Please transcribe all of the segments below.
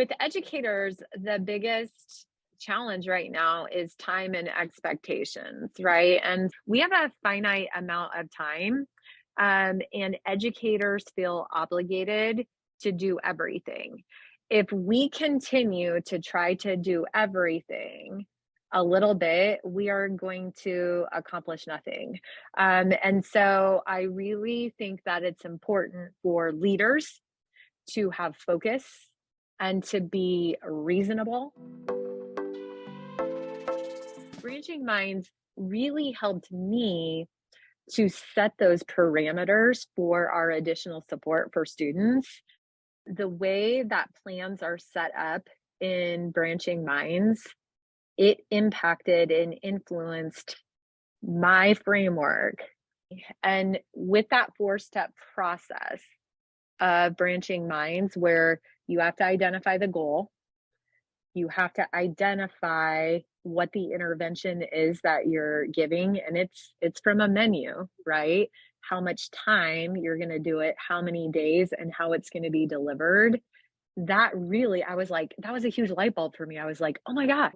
With educators, the biggest challenge right now is time and expectations, right? And we have a finite amount of time, and educators feel obligated to do everything. If we continue to try to do everything a little bit, we are going to accomplish nothing. And so I really think that it's important for leaders to have focus and to be reasonable. Branching minds really helped me to set those parameters for our additional support for students. The way that plans are set up in branching minds, it impacted and influenced my framework. And with that 4-step process of branching minds, where you have to identify the goal, you have to identify what the intervention is that you're giving, and it's from a menu, right? How much time you're going to do it, how many days, and how it's going to be delivered. That really, I was like, that was a huge light bulb for me. I was like, oh my God.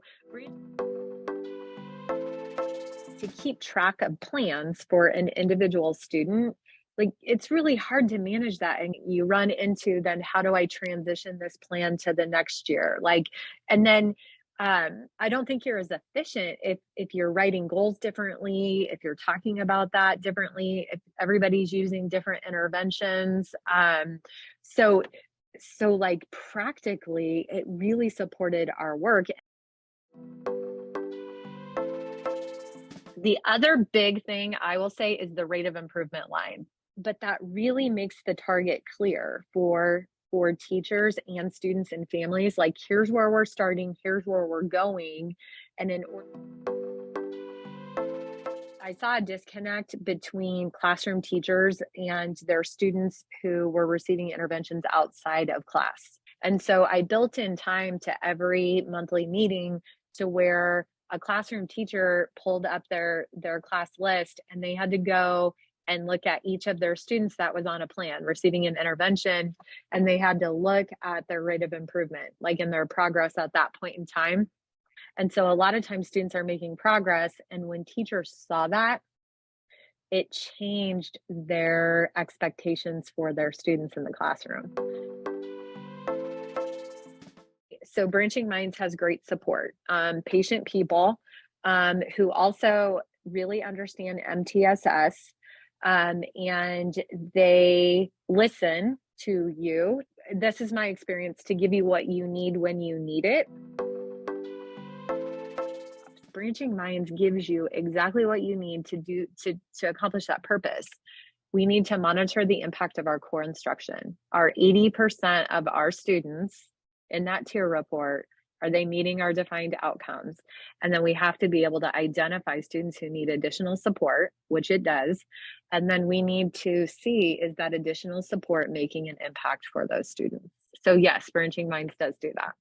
To keep track of plans for an individual student, like it's really hard to manage that. And you run into, then how do I transition this plan to the next year? Like, and then I don't think you're as efficient if you're writing goals differently, if you're talking about that differently, if everybody's using different interventions. So like practically, it really supported our work. The other big thing I will say is the rate of improvement line, but that really makes the target clear for teachers and students and families. Like, here's where we're starting, here's where we're going. And I saw a disconnect between classroom teachers and their students who were receiving interventions outside of class. And so I built in time to every monthly meeting to where a classroom teacher pulled up their class list, and they had to go and look at each of their students that was on a plan receiving an intervention, and they had to look at their rate of improvement, like in their progress at that point in time. And so a lot of times students are making progress, and when teachers saw that, it changed their expectations for their students in the classroom. So Branching Minds has great support, patient people who also really understand MTSS, and they listen to you. This is my experience, to give you what you need when you need it. Branching Minds gives you exactly what you need to do to accomplish that purpose. We need to monitor the impact of our core instruction. Our 80% of our students in that tier report, are they meeting our defined outcomes? And then we have to be able to identify students who need additional support, which it does. And then we need to see, is that additional support making an impact for those students? So yes, Branching Minds does do that.